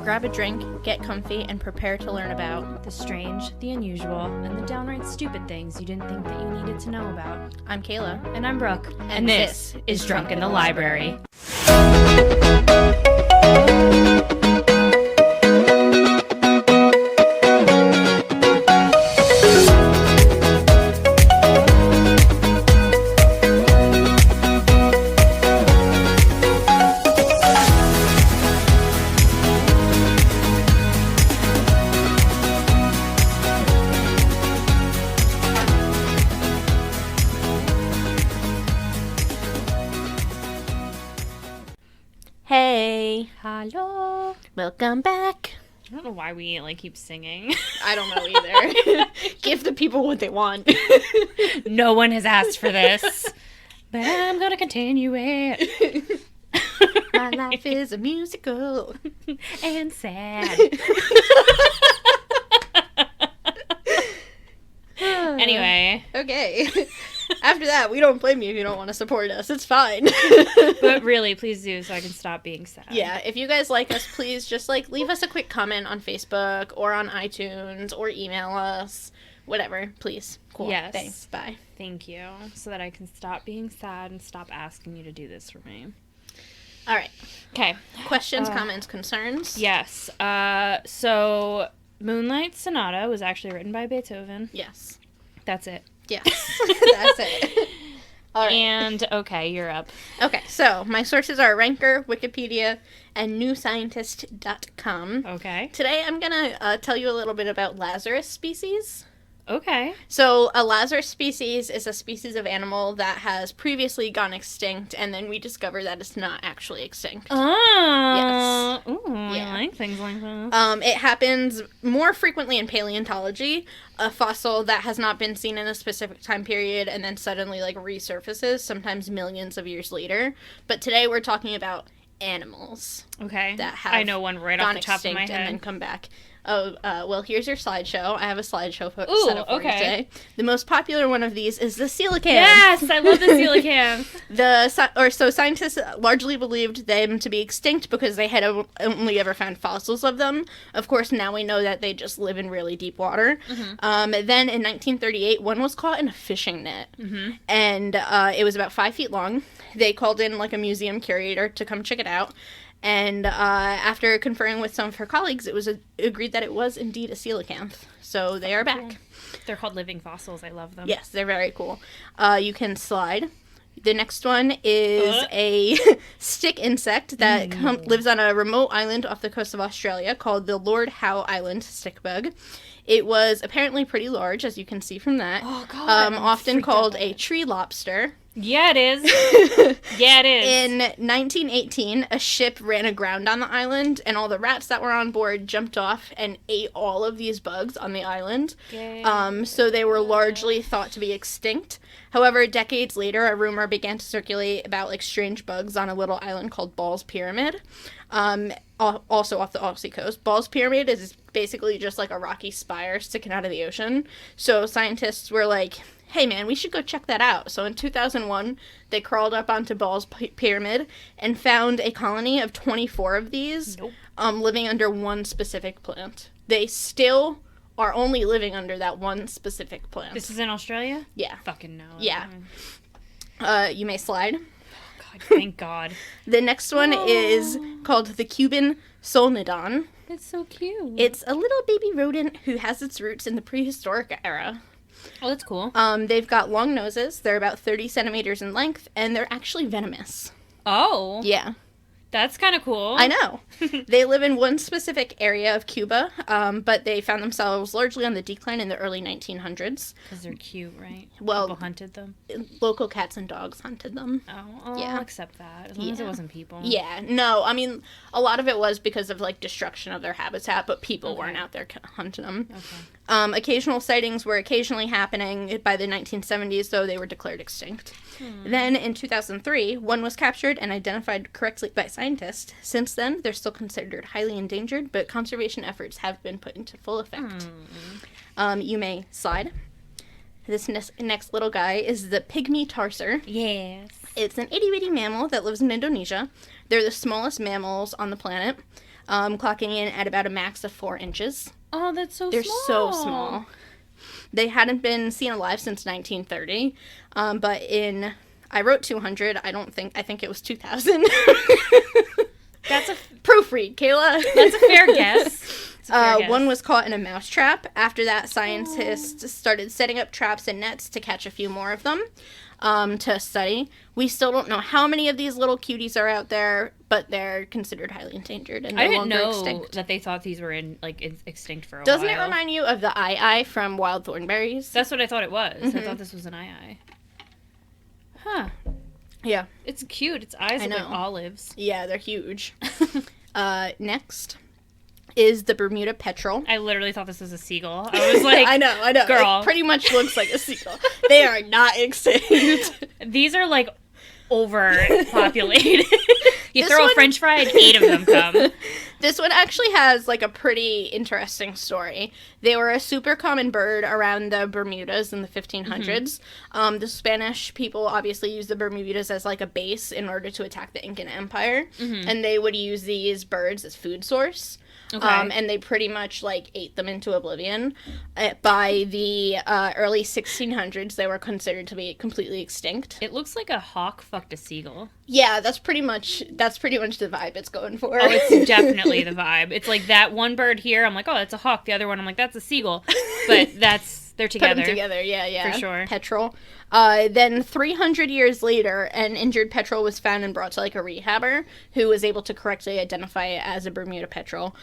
grab a drink, get comfy, and prepare to learn about the strange, the unusual, and the downright stupid things you didn't think that you needed to know about. I'm Kayla. And I'm Brooke. And this is Drunk in the Library. Hey. Hello. Welcome back. I don't know why we keep singing. I don't know either. Give the people what they want. No one has asked for this, but I'm gonna continue it. My life is a musical. And sad. Anyway. Okay. After that, we don't blame you if you don't want to support us. It's fine. But really, please do so I can stop being sad. Yeah, if you guys like us, please just leave us a quick comment on Facebook or on iTunes or email us. Whatever, please. Cool. Yes. Thanks. Bye. Thank you. So that I can stop being sad and stop asking you to do this for me. All right. Okay. Questions, comments, concerns? Yes. So Moonlight Sonata was actually written by Beethoven. Yes. That's it. Yes. That's it. All right. And, okay, you're up. Okay, so my sources are Ranker, Wikipedia, and newscientist.com. Okay. Today I'm going to tell you a little bit about Lazarus species. Okay. So a Lazarus species is a species of animal that has previously gone extinct, and then we discover that it's not actually extinct. Oh. Yes. Ooh, Yeah. I like things like that. It happens more frequently in paleontology. A fossil that has not been seen in a specific time period and then suddenly resurfaces, sometimes millions of years later. But today we're talking about animals. Okay. That have I know one right off the top of my head. and then come back. Oh, well, here's your slideshow. I have a slideshow set up for you okay. today. The most popular one of these is the coelacanth. Yes, I love the coelacanth. So scientists largely believed them to be extinct because they had only ever found fossils of them. Of course, now we know that they just live in really deep water. Mm-hmm. Then in 1938, one was caught in a fishing net, mm-hmm. and it was about 5 feet long. They called in a museum curator to come check it out. And after conferring with some of her colleagues, it was agreed that it was indeed a coelacanth. So they are back. Cool. They're called living fossils. I love them. Yes, they're very cool. You can slide. The next one is a stick insect that lives on a remote island off the coast of Australia called the Lord Howe Island stickbug. It was apparently pretty large, as you can see from that. Oh, God. Often called a tree lobster. Yeah, it is. Yeah, it is. In 1918, a ship ran aground on the island, and all the rats that were on board jumped off and ate all of these bugs on the island. So they were largely thought to be extinct. However, decades later, a rumor began to circulate about strange bugs on a little island called Ball's Pyramid, also off the Aussie coast. Ball's Pyramid is basically just a rocky spire sticking out of the ocean. So scientists were like, hey man, we should go check that out. So in 2001, they crawled up onto Ball's Pyramid and found a colony of 24 of these living under one specific plant. They still are only living under that one specific plant. This is in Australia? Yeah. Fucking no. Yeah. You may slide. God, thank God. The next one is called the Cuban Solnodon. It's so cute. It's a little baby rodent who has its roots in the prehistoric era. Oh, that's cool. They've got long noses. They're about 30 centimeters in length, and they're actually venomous. Oh. Yeah. That's kind of cool. I know. They live in one specific area of Cuba, but they found themselves largely on the decline in the early 1900s. Because they're cute, right? Well, people hunted them? Local cats and dogs hunted them. Oh, yeah. I'll accept that. As long as it wasn't people. Yeah. No, I mean, a lot of it was because of, destruction of their habitat, but people weren't out there hunting them. Okay. Occasional sightings were occasionally happening. By the 1970s, though, they were declared extinct. Then, in 2003, one was captured and identified correctly by scientists. Since then, they're still considered highly endangered, but conservation efforts have been put into full effect. You may slide. This next little guy is the pygmy tarsier. Yes. It's an itty-bitty mammal that lives in Indonesia. They're the smallest mammals on the planet. clocking in at about a max of 4 inches. Oh, that's so They're small. so small. They hadn't been seen alive since 1930, but I wrote 200. I think it was 2000. That's a proofread, Kayla. That's a fair guess. One was caught in a mouse trap. After that, scientists started setting up traps and nets to catch a few more of them to study. We still don't know how many of these little cuties are out there, but they're considered highly endangered and no longer extinct. That they thought these were extinct for a while. Doesn't it remind you of the eye from Wild Thornberries? That's what I thought it was. Mm-hmm. I thought this was an eye. Huh. Yeah. It's cute. Its eyes look like olives. Yeah, they're huge. Next is the Bermuda petrel. I literally thought this was a seagull. I was like, I know. Girl. It pretty much looks like a seagull. They are not extinct. These are like overpopulated. You throw a french fry and 8 of them come. This one actually has like a pretty interesting story. They were a super common bird around the Bermudas in the 1500s. Mm-hmm. The Spanish people obviously used the Bermudas as like a base in order to attack the Incan Empire. Mm-hmm. And they would use these birds as food source. Okay. And they pretty much, like, ate them into oblivion. By the early 1600s, they were considered to be completely extinct. It looks like a hawk fucked a seagull. Yeah, that's pretty much the vibe it's going for. Oh, it's definitely the vibe. It's like that one bird here, I'm like, oh, that's a hawk. The other one, I'm like, that's a seagull. But they're together. Put them together, yeah. For sure. Petrel. Then 300 years later, an injured petrel was found and brought to, like, a rehabber who was able to correctly identify it as a Bermuda petrel.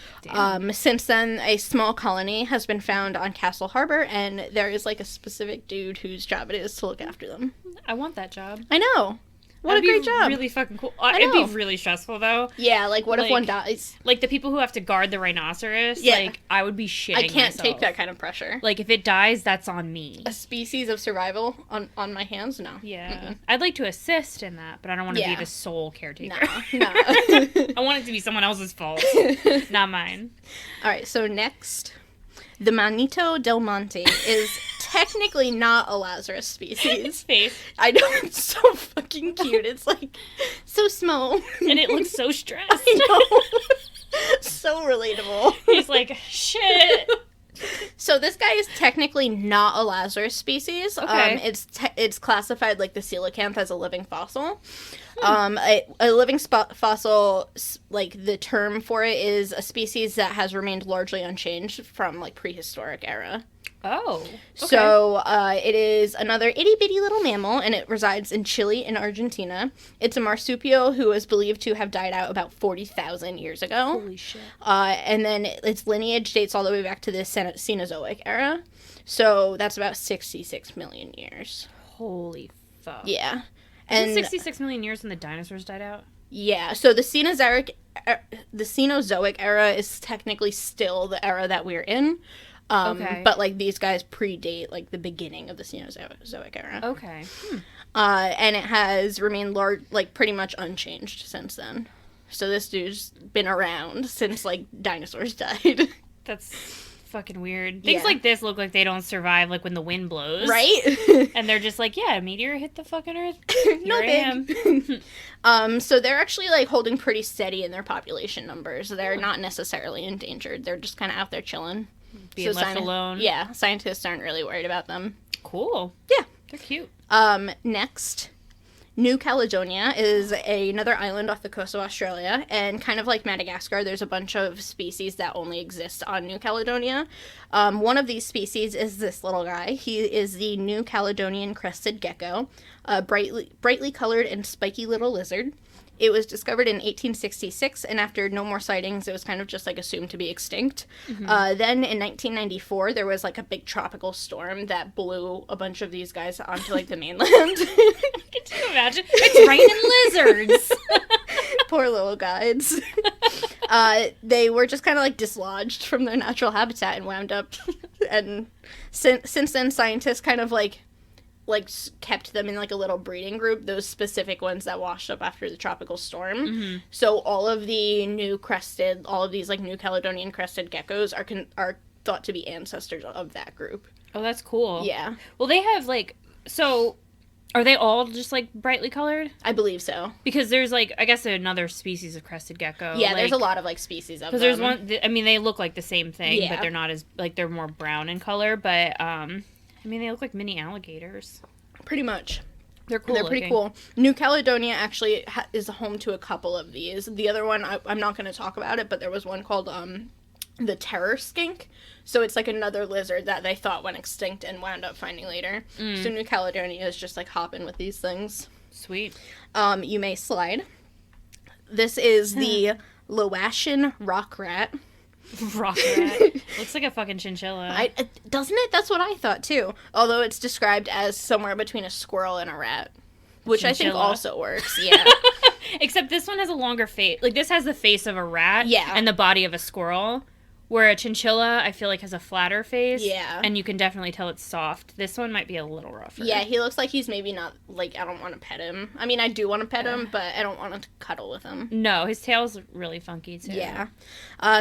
Since then, a small colony has been found on Castle Harbor, and there is, like, a specific dude whose job it is to look after them. I want that job. I know. What a great job. Really fucking cool. It'd be really stressful, though. Yeah, like, what if one dies? Like, the people who have to guard the rhinoceros, like, I would be shitting I can't myself. take that kind of pressure. Like, if it dies, that's on me. A species of survival on my hands? No. Yeah. Mm-mm. I'd like to assist in that, but I don't want to be the sole caretaker. No. I want it to be someone else's fault, not mine. All right, so next, the Manito del Monte is technically not a Lazarus species. His face. I know, it's so fucking cute. It's like so small. And it looks so stressed. I know. So relatable. He's like, shit. So this guy is technically not a Lazarus species. Okay. It's classified like the coelacanth as a living fossil. A living fossil, like the term for it is a species that has remained largely unchanged from like prehistoric era. Oh. Okay. So it is another itty-bitty little mammal, and it resides in Chile and Argentina. It's a marsupial who is believed to have died out about 40,000 years ago. Holy shit. And then its lineage dates all the way back to the Cenozoic era. So that's about 66 million years. Holy fuck. Yeah. And 66 million years when the dinosaurs died out? Yeah. So the Cenozoic era is technically still the era that we're in. But, like, these guys predate, like, the beginning of the Cenozoic era. Okay. And it has remained, pretty much unchanged since then. So this dude's been around since, like, dinosaurs died. That's fucking weird. Things like this look like they don't survive, like, when the wind blows. Right? And they're just like, yeah, a meteor hit the fucking earth. Here I am. So they're actually, like, holding pretty steady in their population numbers. They're not necessarily endangered. They're just kind of out there chilling. Being left alone. Yeah, scientists aren't really worried about them. Cool. Yeah. They're cute. Next, New Caledonia is another island off the coast of Australia, and kind of like Madagascar, there's a bunch of species that only exist on New Caledonia. One of these species is this little guy. He is the New Caledonian crested gecko, a brightly colored and spiky little lizard. It was discovered in 1866, and after no more sightings, it was kind of just, like, assumed to be extinct. Mm-hmm. Then, in 1994, there was, like, a big tropical storm that blew a bunch of these guys onto, like, the mainland. Could you imagine? It's raining lizards! Poor little guides. They were just kind of, like, dislodged from their natural habitat and wound up. And since then, scientists kind of, like, kept them in, like, a little breeding group, those specific ones that washed up after the tropical storm. Mm-hmm. So all of these, like, New Caledonian crested geckos are thought to be ancestors of that group. Oh, that's cool. Yeah. Well, they have, like, so Are they all just, like, brightly colored? I believe so. Because there's, like, I guess another species of crested gecko. Yeah, like, there's a lot of, like, species of them. because there's one, I mean, they look like the same thing, Yeah. but they're not as, like, they're more brown in color, but, I mean, they look like mini alligators. Pretty much. They're cool. They're pretty cool. New Caledonia actually is home to a couple of these. The other one, I'm not going to talk about it, but there was one called the terror skink. So it's like another lizard that they thought went extinct and wound up finding later. So New Caledonia is just like hopping with these things. Sweet. You may slide. This is the Laotian rock rat. Rock rat. Looks like a fucking chinchilla. Doesn't it? That's what I thought too. Although it's described as somewhere between a squirrel and a rat. Which chinchilla. I think also works, yeah. Except this one has a longer face. Like, this has the face of a rat and the body of a squirrel. Where a chinchilla, I feel like, has a flatter face. Yeah. And you can definitely tell it's soft. This one might be a little rougher. Yeah, he looks like he's maybe not, like, I don't want to pet him. I mean, I do want to pet him, but I don't want to cuddle with him. No, his tail's really funky, too. Yeah.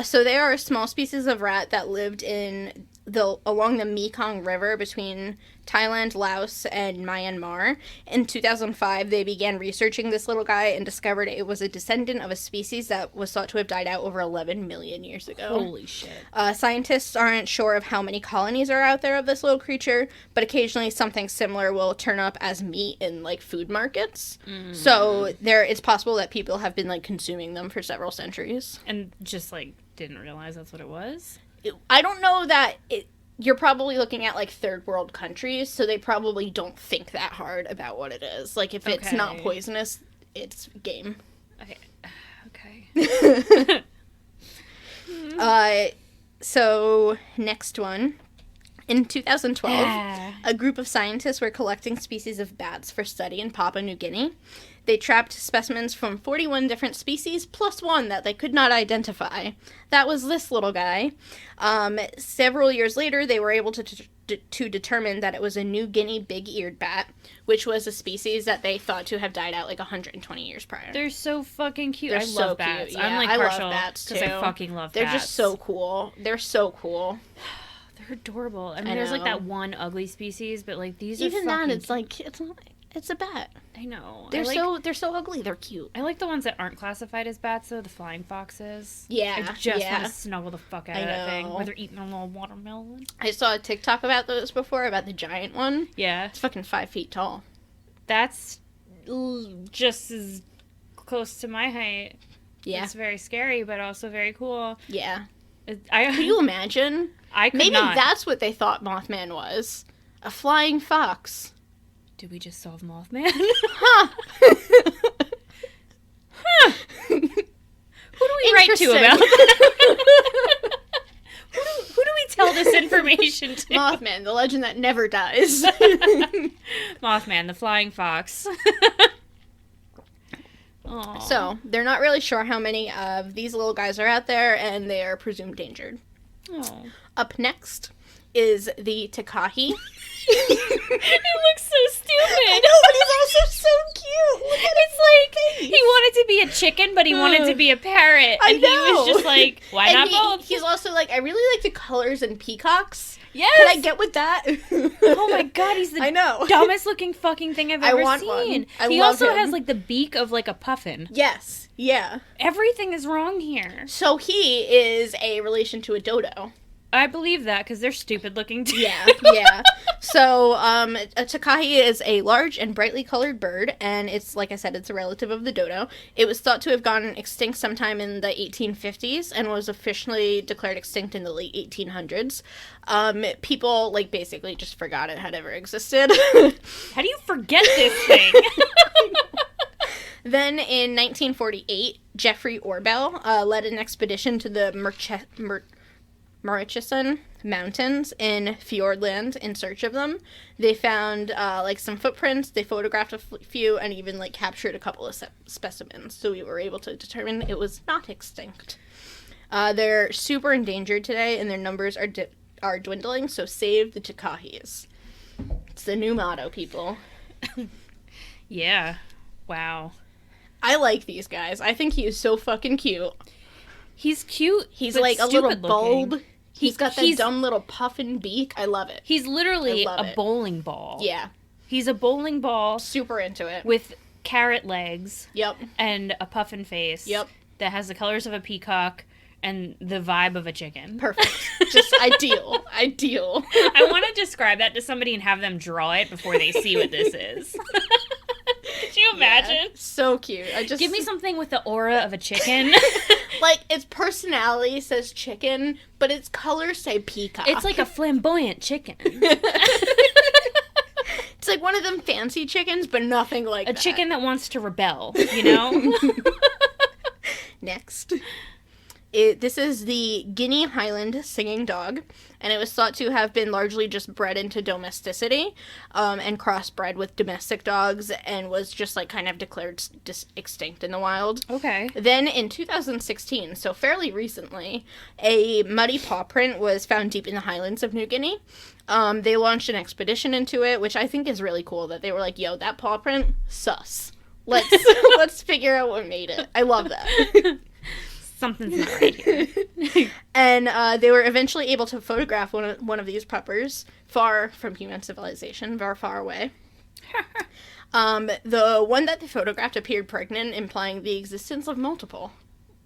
So they are a small species of rat that lived along the Mekong River between Thailand, Laos, and Myanmar. In 2005, they began researching this little guy and discovered it was a descendant of a species that was thought to have died out over 11 million years ago. Holy shit. Scientists aren't sure of how many colonies are out there of this little creature, but occasionally something similar will turn up as meat in, like, food markets. So it's possible that people have been, like, consuming them for several centuries. And just, like, didn't realize that's what it was? I don't know that you're probably looking at, like, third world countries, so they probably don't think that hard about what it is. Like, if it's not poisonous, it's game. Okay. So, next one. In 2012, a group of scientists were collecting species of bats for study in Papua New Guinea. They trapped specimens from 41 different species, plus one that they could not identify. That was this little guy. Several years later, they were able to determine that it was a New Guinea big-eared bat, which was a species that they thought to have died out like 120 years prior. They're so fucking cute. They're I so love bats. cute. Yeah, I'm like I partial love bats too. Because I fucking love They're bats. just so cool. They're so cool. They're adorable. I mean, there's like that one ugly species, but like these even are fucking that, it's like it's a bat. I know. They're so ugly. They're cute. I like the ones that aren't classified as bats, though. The flying foxes. Yeah, I just want to snuggle the fuck out of that thing. Where they're eating a little watermelon. I saw a TikTok about those before, about the giant one. Yeah. It's fucking 5 feet tall. That's just as close to my height. Yeah. It's very scary, but also very cool. Yeah. Can you imagine? I could Maybe not. That's what they thought Mothman was. A flying fox. Did we just solve Mothman? Huh. Huh. Who do we write to about that? Who do we tell this information to? Mothman, the legend that never dies. Mothman, the flying fox. So, they're not really sure how many of these little guys are out there, and they are presumed endangered. Oh. Up next is the Takahi. It looks so stupid. I know, but he's also so cute. Look at it's like he wanted to be a chicken, but he wanted to be a parrot. And he was just like, why not both? He's also like, I really like the colors and peacocks. Yes. Can I get with that? Oh my god, he's the dumbest looking fucking thing I've ever seen. He also has like the beak of like a puffin. Yes. Yeah. Everything is wrong here. So he is a relation to a dodo. I believe that because they're stupid looking too. Yeah. So, a Takahi is a large and brightly colored bird, and it's, like I said, it's a relative of the dodo. It was thought to have gone extinct sometime in the 1850s and was officially declared extinct in the late 1800s. People, like, basically just forgot it had ever existed. How do you forget this thing? Then, in 1948, Jeffrey Orbell led an expedition to the Murchison Mountains in Fiordland in search of them. They found some footprints, they photographed a few, and even captured a couple of specimens. So we were able to determine it was not extinct. They're super endangered today, and their numbers are dwindling. So save the Takahis. It's the new motto, people. Yeah. Wow. I like these guys. I think he is so fucking cute. He's cute. He's like a little bulb. He's got that dumb little puffin beak. I love it. He's literally a bowling ball. Yeah. He's a bowling ball. Super into it. With carrot legs. Yep. And a puffin face. Yep. That has the colors of a peacock and the vibe of a chicken. Perfect. Just ideal. Ideal. I want to describe that to somebody and have them draw it before they see what this is. Could you imagine? Yeah, so cute. Give me something with the aura of a chicken. Like, its personality says chicken, but its colors say peacock. It's like a flamboyant chicken. It's like one of them fancy chickens, but nothing like that. A chicken that wants to rebel, you know? Next. This is the Guinea Highland singing dog, and it was thought to have been largely just bred into domesticity, and crossbred with domestic dogs, and was just, like, kind of declared extinct in the wild. Okay. Then in 2016, so fairly recently, a muddy paw print was found deep in the highlands of New Guinea. They launched an expedition into it, which I think is really cool, that they were like, yo, that paw print, sus. Let's figure out what made it. I love that. Something's not right here. And they were eventually able to photograph one of these puppers far from human civilization, very far away. The one that they photographed appeared pregnant, implying the existence of multiple.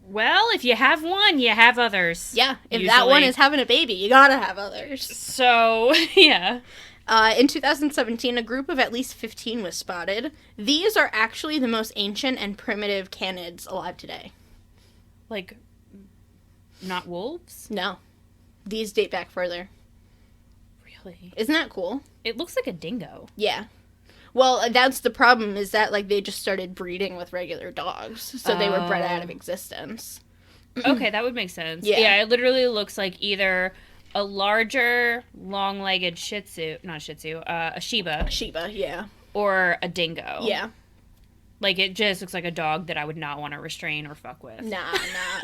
Well, if you have one, you have others. Yeah, if usually. That one is having a baby, you gotta have others. So, yeah. In 2017, a group of at least 15 was spotted. These are actually the most ancient and primitive canids alive today. Like, not wolves? No. These date back further. Really? Isn't that cool? It looks like a dingo. Yeah. Well, that's the problem, is that, like, they just started breeding with regular dogs. So they were bred out of existence. Okay, that would make sense. Yeah. It literally looks like either a larger, long-legged Shih Tzu, not Shih Tzu, a Shiba. Shiba, yeah. Or a dingo. Yeah. Like, it just looks like a dog that I would not want to restrain or fuck with. Nah.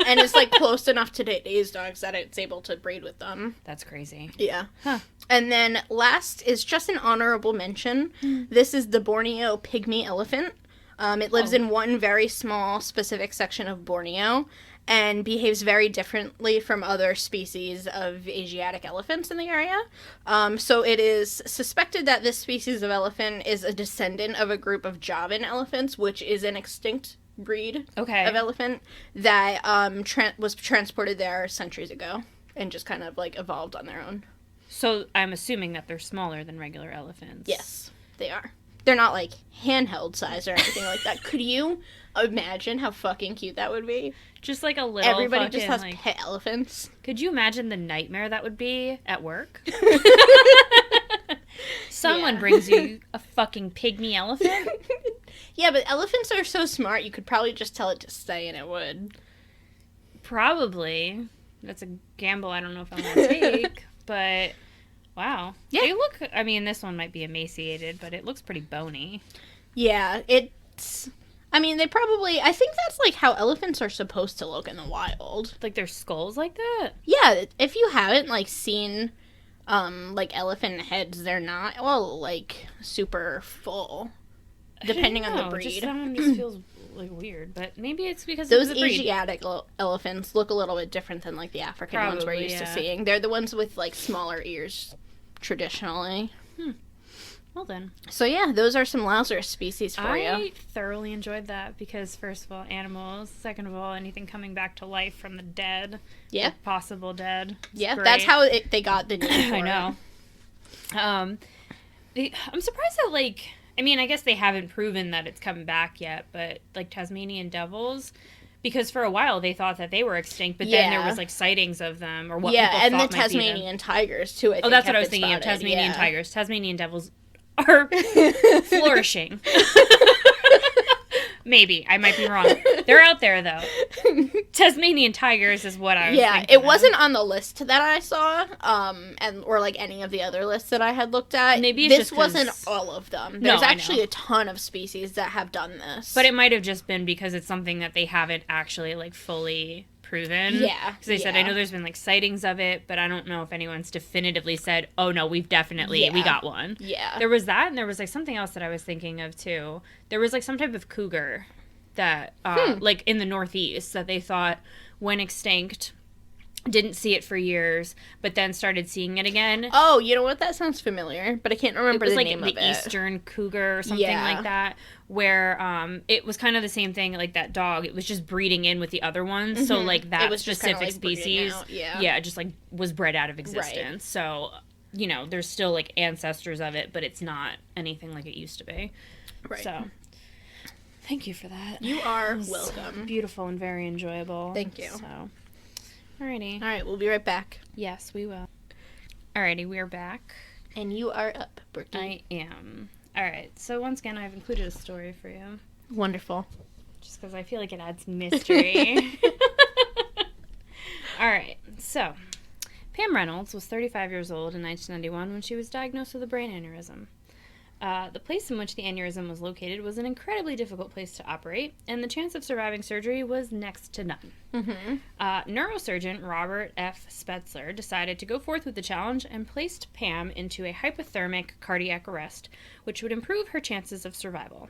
And it's, like, close enough to today's dogs that it's able to breed with them. That's crazy. Yeah. Huh. And then last is just an honorable mention. This is the Borneo pygmy elephant. It lives in one very small, specific section of Borneo and behaves very differently from other species of Asiatic elephants in the area. So it is suspected that this species of elephant is a descendant of a group of Javan elephants, which is an extinct breed of elephant that was transported there centuries ago and just kind of, like, evolved on their own. So I'm assuming that they're smaller than regular elephants. Yes, they are. They're not, like, handheld size or anything like that. Could you imagine how fucking cute that would be? Just like a little Everybody fucking, just has like, pet elephants. Could you imagine the nightmare that would be at work? Someone brings you a fucking pygmy elephant? Yeah, but elephants are so smart, you could probably just tell it to stay and it would. Probably. That's a gamble I don't know if I want to take. But, wow. Yeah. They look, I mean, this one might be emaciated, but it looks pretty bony. Yeah, I think that's, like, how elephants are supposed to look in the wild. Like, their skulls like that? Yeah, if you haven't, like, seen, like, elephant heads, they're not, well, like, super full, depending on the breed. It just feels, like, weird, but maybe it's because those of the breed. Asiatic elephants look a little bit different than, like, the African ones we're used to seeing. They're the ones with, like, smaller ears, traditionally. Well then. So yeah, those are some Lazarus species for you. I thoroughly enjoyed that because, first of all, animals. Second of all, anything coming back to life from the dead. Yeah. Possible dead. Yeah, great. That's how they got the name for I know. I'm surprised that, like, I mean, I guess they haven't proven that it's coming back yet, but, like, Tasmanian devils, because for a while they thought that they were extinct, but then there was, like, sightings of them, or what people thought and the might Tasmanian tigers, too, I think. Oh, that's what I was thinking of, Tasmanian tigers. Tasmanian devils are flourishing. Maybe. I might be wrong. They're out there, though. Tasmanian tigers is what I was thinking it wasn't on the list that I saw, or, like, any of the other lists that I had looked at. Maybe it's this wasn't all of them. There's actually a ton of species that have done this. But it might have just been because it's something that they haven't actually, like, fully proven. Yeah. Because they said, I know there's been, like, sightings of it, but I don't know if anyone's definitively said, oh, no, we got one. Yeah. There was that, and there was, like, something else that I was thinking of, too. There was, like, some type of cougar that, like, in the Northeast that they thought went extinct. Didn't see it for years, but then started seeing it again. Oh, you know what? That sounds familiar, but I can't remember the name of it. It was like the Eastern Cougar or something like that, where it was kind of the same thing, like that dog. It was just breeding in with the other ones, mm-hmm. So like that specific species, it just like was bred out of existence. Right. So, you know, there's still like ancestors of it, but it's not anything like it used to be. Right. So, thank you for that. You are welcome. Beautiful and very enjoyable. Thank you. So. Alrighty. All right, we'll be right back. Yes, we will. Alrighty, we are back. And you are up, Brookie. I am. Alright, so once again, I've included a story for you. Wonderful. Just because I feel like it adds mystery. Alright, so Pam Reynolds was 35 years old in 1991 when she was diagnosed with a brain aneurysm. The place in which the aneurysm was located was an incredibly difficult place to operate, and the chance of surviving surgery was next to none. Mm-hmm. Neurosurgeon Robert F. Spetzler decided to go forth with the challenge and placed Pam into a hypothermic cardiac arrest, which would improve her chances of survival.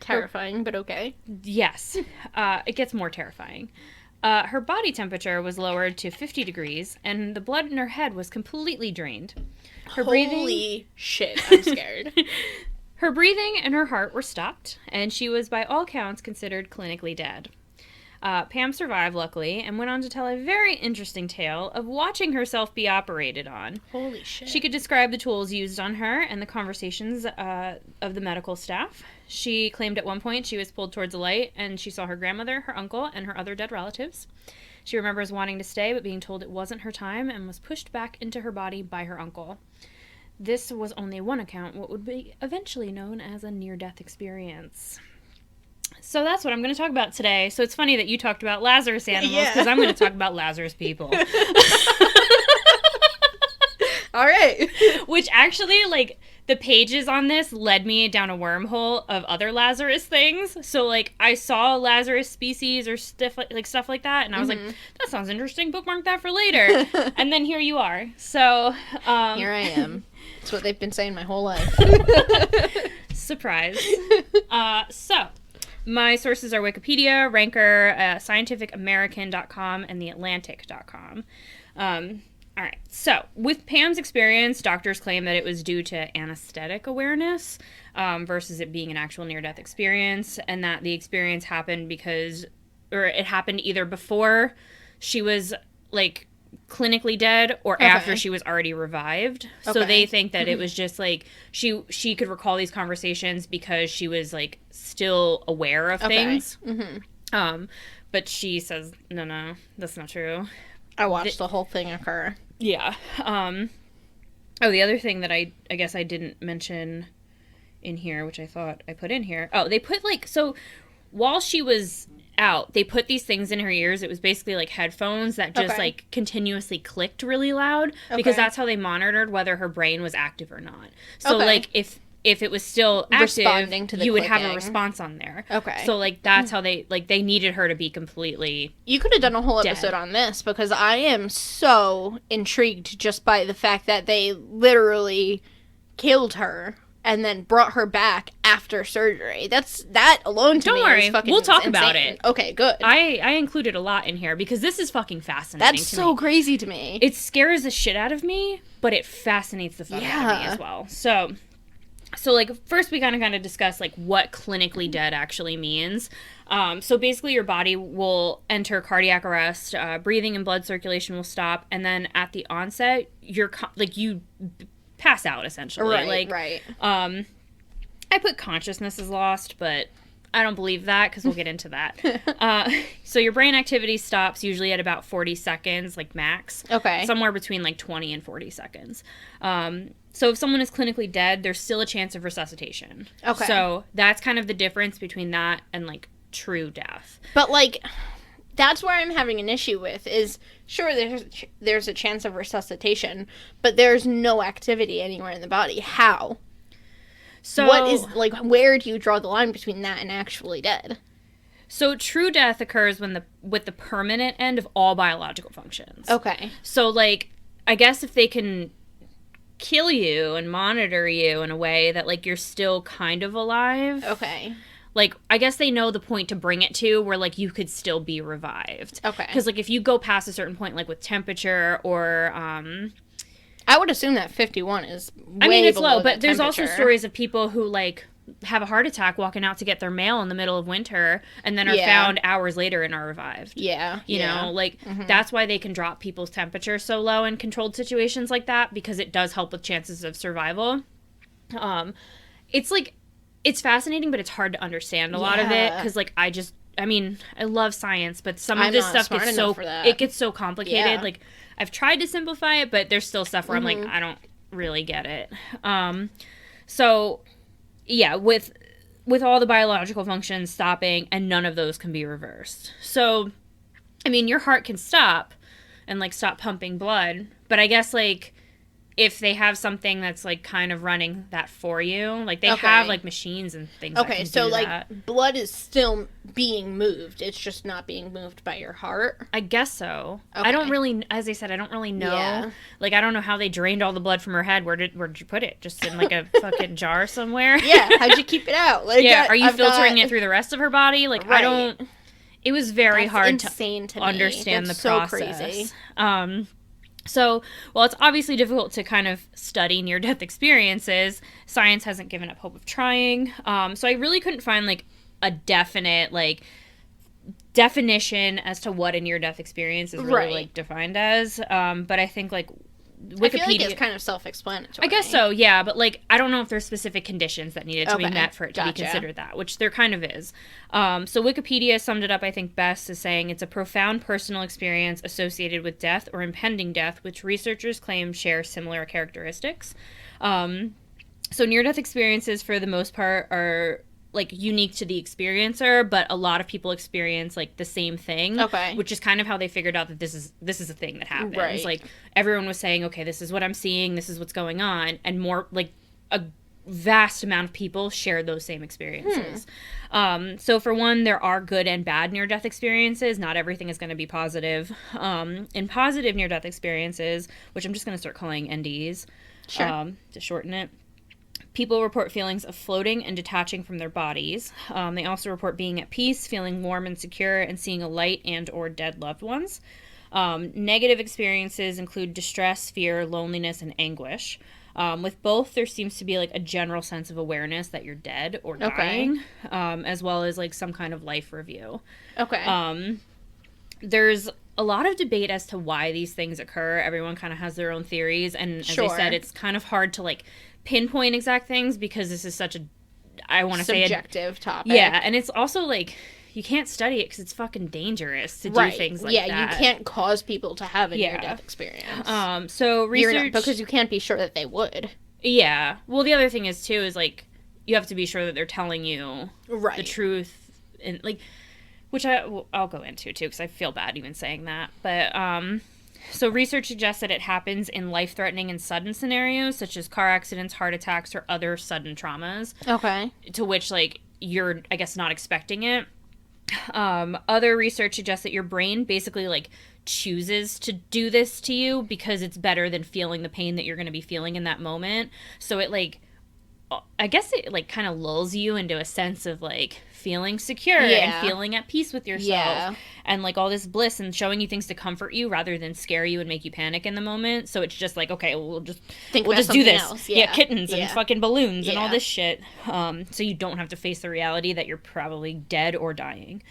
Terrifying, but okay. Yes. It gets more terrifying. Her body temperature was lowered to 50 degrees, and the blood in her head was completely drained. Holy shit, I'm scared. Her breathing and her heart were stopped, and she was by all counts considered clinically dead. Pam survived, luckily, and went on to tell a very interesting tale of watching herself be operated on. Holy shit. She could describe the tools used on her and the conversations of the medical staff. She claimed at one point she was pulled towards a light, and she saw her grandmother, her uncle, and her other dead relatives. She remembers wanting to stay, but being told it wasn't her time, and was pushed back into her body by her uncle. This was only one account, what would be eventually known as a near-death experience. So that's what I'm going to talk about today. So it's funny that you talked about Lazarus animals, because I'm going to talk about Lazarus people. All right. Which actually, like, the pages on this led me down a wormhole of other Lazarus things. So, like, I saw Lazarus species or stuff like that, and I was like, that sounds interesting. Bookmark that for later. And then here you are. So, here I am. That's what they've been saying my whole life. Surprise. So, my sources are Wikipedia, Ranker, scientificamerican.com, and theatlantic.com. All right. So, with Pam's experience, doctors claim that it was due to anesthetic awareness versus it being an actual near-death experience, and that the experience happened it happened either before she was, like, clinically dead or after she was already revived. Okay. So they think that it was just, like, she could recall these conversations because she was, like, still aware of things. Mm-hmm. But she says, no, that's not true. I watched the whole thing occur. Yeah. The other thing that I guess I didn't mention in here, which I thought I put in here. Oh, they put, like, so while she was out, they put these things in her ears. It was basically like headphones that just like continuously clicked really loud because that's how they monitored whether her brain was active or not. So like if it was still active, you would have a response on there. Okay. So, like, that's how they needed her to be completely You could have done a whole episode on this, because I am so intrigued just by the fact that they literally killed her and then brought her back after surgery. That alone to me is fucking we'll talk insane. About it. Okay, good. I included a lot in here because this is fucking fascinating. That's so crazy to me. It scares the shit out of me, but it fascinates the fuck out of me as well. So, like, first we kind of discuss, like, what clinically dead actually means. So, basically, your body will enter cardiac arrest, breathing and blood circulation will stop, and then at the onset, you pass out, essentially. Right. I put consciousness is lost, but I don't believe that, because we'll get into that. So, your brain activity stops usually at about 40 seconds, like, max. Okay. Somewhere between, like, 20 and 40 seconds. So if someone is clinically dead, there's still a chance of resuscitation. Okay. So that's kind of the difference between that and, like, true death. But, like, that's where I'm having an issue with is, sure, there's a chance of resuscitation, but there's no activity anywhere in the body. How? So what is, like, where do you draw the line between that and actually dead? So true death occurs with the permanent end of all biological functions. Okay. So, like, I guess if they can kill you and monitor you in a way that, like, you're still kind of alive. Okay. like, I guess they know the point to bring it to where, like, you could still be revived. Okay. Because, like, if you go past a certain point, like, with temperature or, I would assume that 51 is way I mean, it's below low, but there's temperature. also stories of people who, like, have a heart attack walking out to get their mail in the middle of winter and then are found hours later and are revived. Yeah. You know, like, that's why they can drop people's temperature so low in controlled situations like that, because it does help with chances of survival. It's, like, it's fascinating, but it's hard to understand a lot of it, because, like, I mean, I love science, but some of this stuff gets it gets so complicated. Yeah. Like, I've tried to simplify it, but there's still stuff where I'm like, I don't really get it. So, yeah, with all the biological functions stopping, and none of those can be reversed. So, I mean, your heart can stop and, like, stop pumping blood, but I guess, like, if they have something that's, like, kind of running that for you, like, they have, like, machines and things that can do like, that. blood is still being moved. It's just not being moved by your heart? I guess so. Okay. I don't really, as I said, I don't really know. Yeah. Like, I don't know how they drained all the blood from her head. Where'd you put it? Just in, like, a fucking jar somewhere? Yeah, how'd you keep it out? Like, yeah, are you filtering it through the rest of her body? Like, right. I don't... It was very hard to understand the process. So crazy. So, while it's obviously difficult to kind of study near-death experiences, science hasn't given up hope of trying. So I really couldn't find, like, a definite, like, definition as to what a near-death experience is really, like, defined as. But I think, like, Wikipedia... I feel like it's kind of self-explanatory. I guess so, yeah. But, like, I don't know if there's specific conditions that needed to be met for it to be considered that, which there kind of is. So Wikipedia summed it up, I think, best as saying it's a profound personal experience associated with death or impending death, which researchers claim share similar characteristics. So near-death experiences, for the most part, are, like, unique to the experiencer, but a lot of people experience, like, the same thing. Okay. Which is kind of how they figured out that this is a thing that happens. Right. Like, everyone was saying, okay, this is what I'm seeing, this is what's going on, and more, like, a vast amount of people share those same experiences. So for one, there are good and bad near-death experiences. Not everything is going to be positive. In positive near-death experiences, which I'm just going to start calling NDEs, to shorten it, people report feelings of floating and detaching from their bodies. They also report being at peace, feeling warm and secure, and seeing a light and or dead loved ones. Negative experiences include distress, fear, loneliness, and anguish. With both, there seems to be, like, a general sense of awareness that you're dead or dying, as well as, like, some kind of life review. Okay. There's a lot of debate as to why these things occur. Everyone kind of has their own theories, and as I said, it's kind of hard to, like, pinpoint exact things because this is such a, I want to say, subjective topic. Yeah, and it's also, like, you can't study it because it's fucking dangerous to do things like that. Yeah, you can't cause people to have a near-death experience. So research... because you can't be sure that they would. Yeah. Well, the other thing is, too, is, like, you have to be sure that they're telling you the truth, and, like, which I'll go into, too, because I feel bad even saying that. But, so research suggests that it happens in life-threatening and sudden scenarios, such as car accidents, heart attacks, or other sudden traumas. Okay. To which, like, you're, I guess, not expecting it. Other research suggests that your brain basically, like, chooses to do this to you because it's better than feeling the pain that you're going to be feeling in that moment. So it, like, I guess it, like, kind of lulls you into a sense of, like, feeling secure and feeling at peace with yourself and, like, all this bliss, and showing you things to comfort you rather than scare you and make you panic in the moment. So it's just like, okay, we'll just do this. Else. Kittens and fucking balloons and all this shit. So you don't have to face the reality that you're probably dead or dying.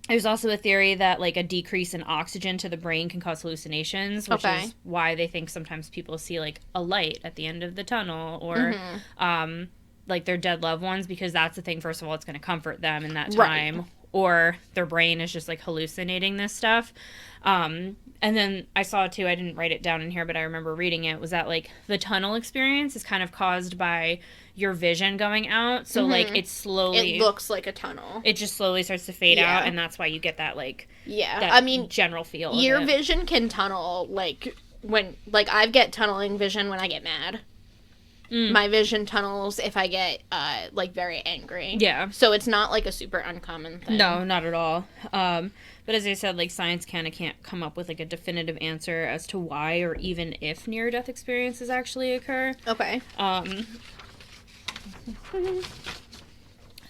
There's also a theory that, like, a decrease in oxygen to the brain can cause hallucinations, which is why they think sometimes people see, like, a light at the end of the tunnel, or like, their dead loved ones, because that's the thing. First of all, it's going to comfort them in that time, or their brain is just, like, hallucinating this stuff. And then I saw, too, I didn't write it down in here, but I remember reading it, was that, like, the tunnel experience is kind of caused by your vision going out. So, like, it looks like a tunnel. It just slowly starts to fade out, and that's why you get that, like, that I mean, general feel your of it. Vision can tunnel, like, when, like, I get tunneling vision when I get mad. My vision tunnels if I get, like, very angry. Yeah. So it's not, like, a super uncommon thing. No, not at all. But as I said, like, science kind of can't come up with, like, a definitive answer as to why or even if near-death experiences actually occur. Okay.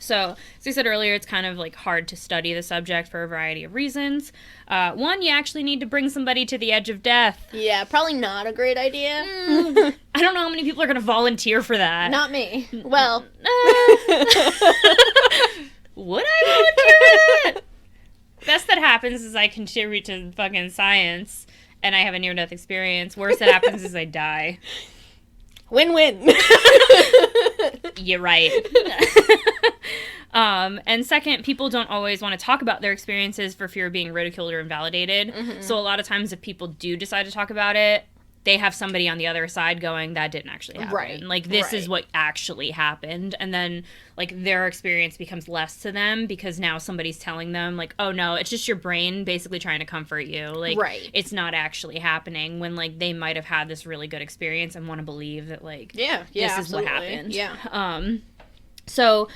So, as I said earlier, it's kind of like hard to study the subject for a variety of reasons. One, you actually need to bring somebody to the edge of death. Yeah, probably not a great idea. I don't know how many people are going to volunteer for that. Not me. Well. Would I volunteer for that? Best that happens is I contribute to fucking science and I have a near-death experience. Worst that happens is I die. Win-win. You're right. And second, people don't always want to talk about their experiences for fear of being ridiculed or invalidated. Mm-hmm. So a lot of times if people do decide to talk about it, they have somebody on the other side going, that didn't actually happen. Right. Like, this is what actually happened. And then, like, their experience becomes less to them because now somebody's telling them, like, oh, no, it's just your brain basically trying to comfort you. Like, it's not actually happening when, like, they might have had this really good experience and want to believe that, like, this is what happened. Yeah. So,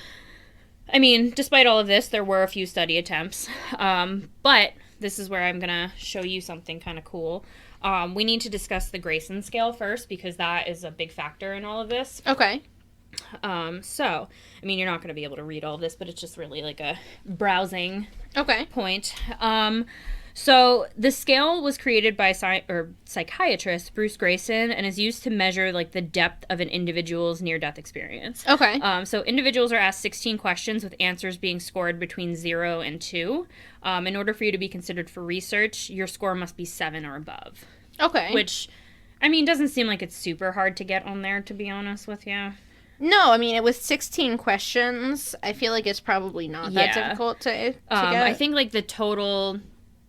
I mean, despite all of this, there were a few study attempts. But this is where I'm going to show you something kind of cool. We need to discuss the Grayson scale first because that is a big factor in all of this. Okay. So, I mean, you're not going to be able to read all of this, but it's just really like a browsing point. So, the scale was created by psychiatrist Bruce Grayson and is used to measure, like, the depth of an individual's near-death experience. Okay. So, individuals are asked 16 questions with answers being scored between 0 and 2. In order for you to be considered for research, your score must be 7 or above. Okay. Which, I mean, doesn't seem like it's super hard to get on there, to be honest with you. No, I mean, it was 16 questions. I feel like it's probably not that difficult to get. I think, like, the total...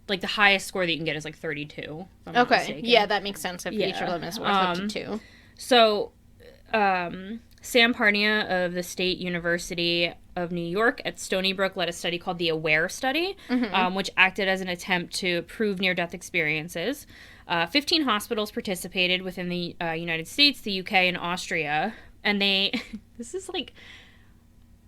Like, the highest score that you can get is, like, 32. If I'm not mistaken. Yeah, that makes sense if each of them is worth up to 2. So, Sam Parnia of the State University of New York at Stony Brook led a study called the AWARE study, which acted as an attempt to prove near-death experiences. 15 hospitals participated within the United States, the UK, and Austria. And they... this is, like...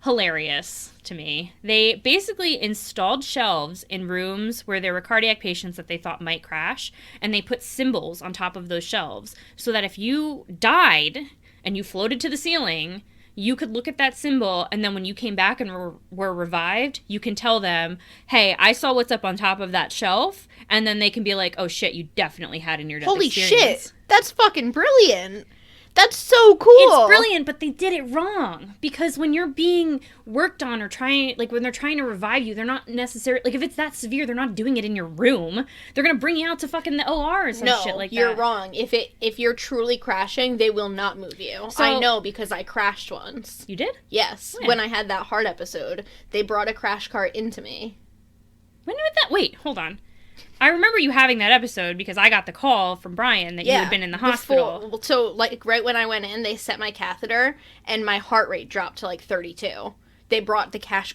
hilarious to me. They basically installed shelves in rooms where there were cardiac patients that they thought might crash, and they put symbols on top of those shelves so that if you died and you floated to the ceiling, you could look at that symbol, and then when you came back and were revived, you can tell them, hey, I saw what's up on top of that shelf, and then they can be like, oh shit, you definitely had a near-death experience. Holy shit! That's fucking brilliant! That's so cool. It's brilliant, but they did it wrong. Because when you're being worked on or when they're trying to revive you, they're not necessarily, like, if it's that severe, they're not doing it in your room. They're going to bring you out to fucking the OR or some shit like that. No, you're wrong. If you're truly crashing, they will not move you. So, I know because I crashed once. You did? Yes. When I had that heart episode, they brought a crash cart into me. When did that, wait, hold on. I remember you having that episode because I got the call from Brian that you had been in the hospital. So, like, right when I went in, they set my catheter, and my heart rate dropped to, like, 32. They brought the crash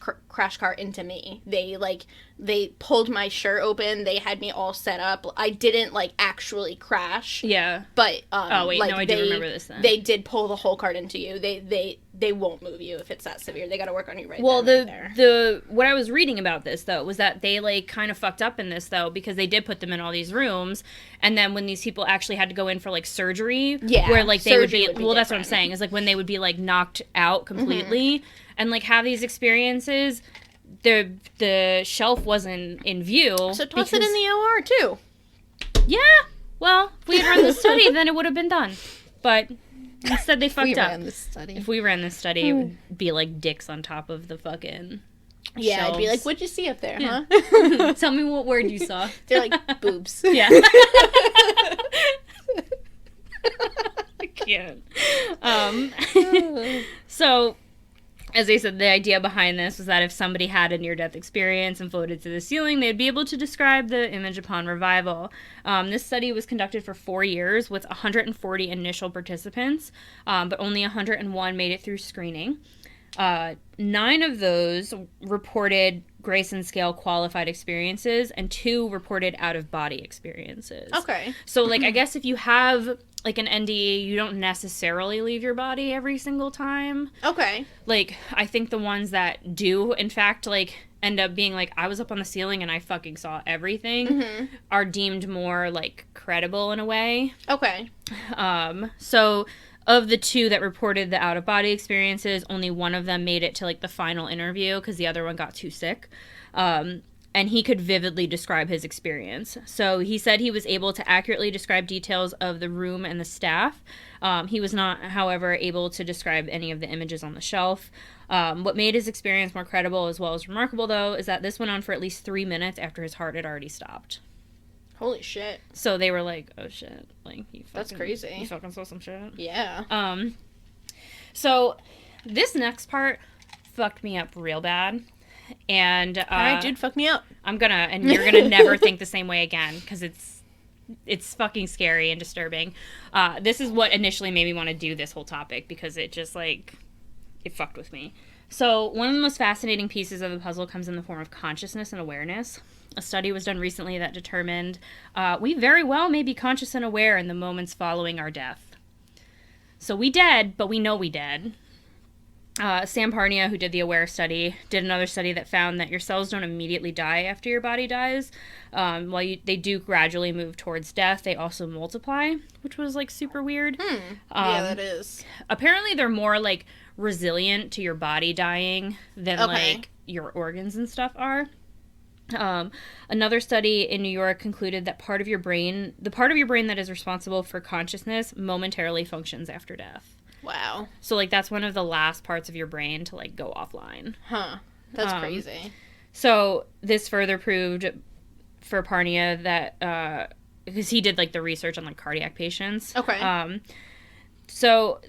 cart into me. They pulled my shirt open. They had me all set up. I didn't, like, actually crash. Yeah. But, oh, wait, no, I do remember this then. They did pull the whole cart into you. They won't move you if it's that severe. They gotta work on you right there. What I was reading about this, though, was that they, like, kind of fucked up in this, though, because they did put them in all these rooms, and then when these people actually had to go in for, like, surgery, where, like, they would be well, that's what I'm saying, is, like, when they would be, like, knocked out completely, and, like, have these experiences, the shelf wasn't in view. So toss it in the OR, too. Yeah. Well, if we had run the study, then it would have been done. But instead they fucked up. If we ran this study, it would be like dicks on top of the fucking shelves. I'd be like, what'd you see up there, huh? Tell me what word you saw. They're like, boobs. Yeah. I can't. So, as I said, the idea behind this was that if somebody had a near-death experience and floated to the ceiling, they'd be able to describe the image upon revival. This study was conducted for 4 years with 140 initial participants, but only 101 made it through screening. 9 of those reported Grayson scale qualified experiences, and 2 reported out-of-body experiences. Okay. So, like, I guess if you have, like, an NDE, you don't necessarily leave your body every single time. Okay. Like, I think the ones that do, in fact, like, end up being like, I was up on the ceiling and I fucking saw everything, are deemed more, like, credible in a way. Okay. So of the two that reported the out-of-body experiences, only one of them made it to, like, the final interview because the other one got too sick. And he could vividly describe his experience. So he said he was able to accurately describe details of the room and the staff. He was not, however, able to describe any of the images on the shelf. What made his experience more credible as well as remarkable, though, is that this went on for at least 3 minutes after his heart had already stopped. Holy shit. So they were like, oh shit. Like, that's crazy. You fucking saw some shit. Yeah. So this next part fucked me up real bad. And alright, dude, fuck me up. And you're gonna never think the same way again, because it's fucking scary and disturbing. This is what initially made me want to do this whole topic, because it just, like, it fucked with me. So one of the most fascinating pieces of the puzzle comes in the form of consciousness and awareness. A study was done recently that determined we very well may be conscious and aware in the moments following our death. So we dead, but we know we dead. Sam Parnia, who did the AWARE study, did another study that found that your cells don't immediately die after your body dies. While they do gradually move towards death, they also multiply, which was, like, super weird. Yeah, that is. Apparently they're more, like, resilient to your body dying than, like, your organs and stuff are. Another study in New York concluded that the part of your brain that is responsible for consciousness momentarily functions after death. Wow. So, like, that's one of the last parts of your brain to, like, go offline. Huh. That's crazy. So, this further proved for Parnia that, because he did, like, the research on, like, cardiac patients. Okay. So,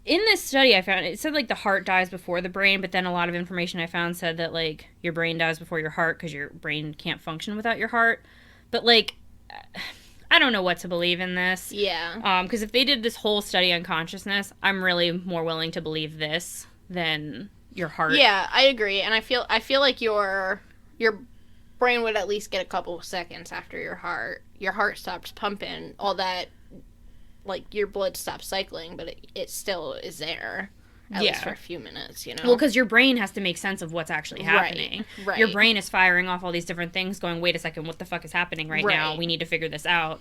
in this study I found, it said, like, the heart dies before the brain, but then a lot of information I found said that, like, your brain dies before your heart because your brain can't function without your heart. But, like, I don't know what to believe in this. Yeah. Because if they did this whole study on consciousness, I'm really more willing to believe this than your heart. Yeah, I agree. And I feel like your brain would at least get a couple seconds after your heart stops pumping, all that, like, your blood stops cycling, but it still is there. At least for a few minutes, you know? Well, because your brain has to make sense of what's actually happening. Right. Your brain is firing off all these different things, going, wait a second, what the fuck is happening right now? We need to figure this out.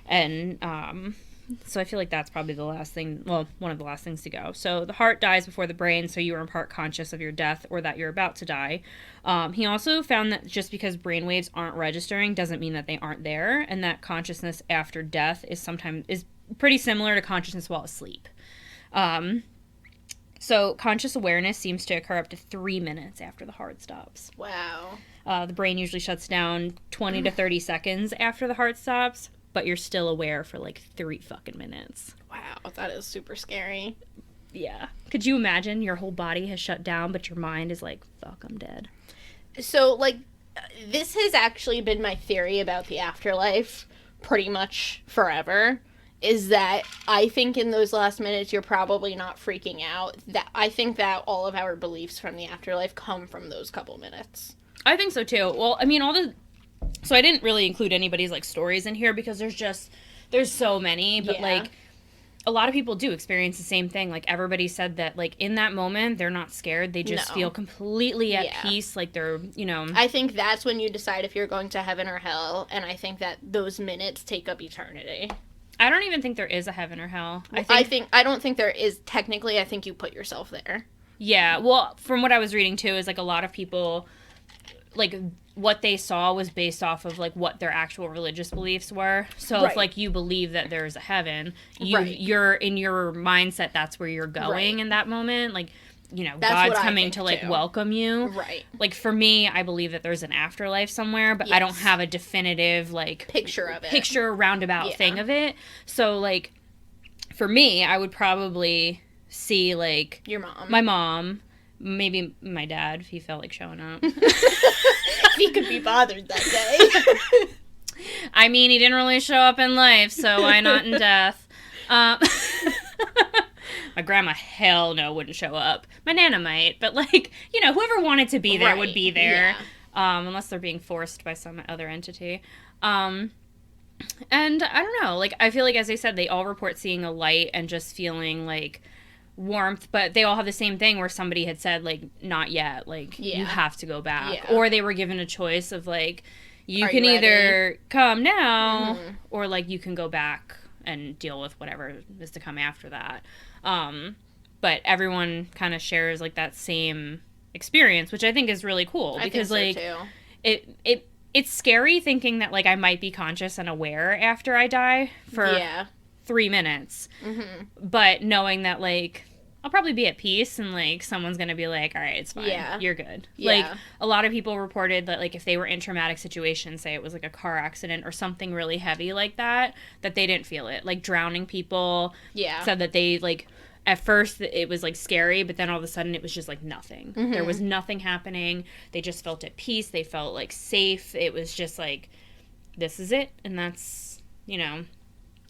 And so I feel like that's probably the last thing, well, one of the last things to go. So the heart dies before the brain, so you are in part conscious of your death or that you're about to die. He also found that just because brain waves aren't registering doesn't mean that they aren't there, and that consciousness after death is pretty similar to consciousness while asleep. So conscious awareness seems to occur up to 3 minutes after the heart stops. Wow. The brain usually shuts down 20 to 30 seconds after the heart stops, but you're still aware for, like, 3 fucking minutes. Wow, that is super scary. Yeah. Could you imagine your whole body has shut down, but your mind is like, fuck, I'm dead? So, like, this has actually been my theory about the afterlife pretty much forever. Is that I think in those last minutes you're probably not freaking out. That I think that all of our beliefs from the afterlife come from those couple minutes. I think so too. Well, I mean, so I didn't really include anybody's, like, stories in here because there's so many, but like a lot of people do experience the same thing. Like, everybody said that, like, in that moment they're not scared. They just feel completely at peace, like they're, you know. I think that's when you decide if you're going to heaven or hell, and I think that those minutes take up eternity. I don't even think there is a heaven or hell. I don't think there is technically. I think you put yourself there. Yeah, well, from what I was reading too, is, like, a lot of people, like, what they saw was based off of, like, what their actual religious beliefs were. So if, like, you believe that there's a heaven, you're in your mindset, that's where you're going in that moment. Like, you know, that's God's coming to, like, welcome you. Right. Like, for me, I believe that there's an afterlife somewhere, but I don't have a definitive, like, picture roundabout thing of it. So, like, for me, I would probably see, like, your mom. My mom, maybe my dad, if he felt like showing up. If he could be bothered that day. I mean, he didn't really show up in life, so why not in death? My grandma, hell no, wouldn't show up. My Nana might, but, like, you know, whoever wanted to be there would be there. Yeah. Unless they're being forced by some other entity. And I don't know, like, I feel like, as I said, they all report seeing a light and just feeling, like, warmth, but they all have the same thing where somebody had said, like, not yet, like, you have to go back. Or they were given a choice of, like, you can either come now or, like, you can go back and deal with whatever is to come after that. But everyone kind of shares like that same experience, which I think is really cool because I think so like too. it's scary thinking that like I might be conscious and aware after I die for 3 minutes, but knowing that like I'll probably be at peace and like someone's gonna be like, all right, it's fine, you're good. Like a lot of people reported that like if they were in traumatic situations, say it was like a car accident or something really heavy like that they didn't feel it. Like drowning people said that they like at first it was like scary, but then all of a sudden it was just like nothing. There was nothing happening. They just felt at peace. They felt like safe. It was just like, this is it, and that's, you know,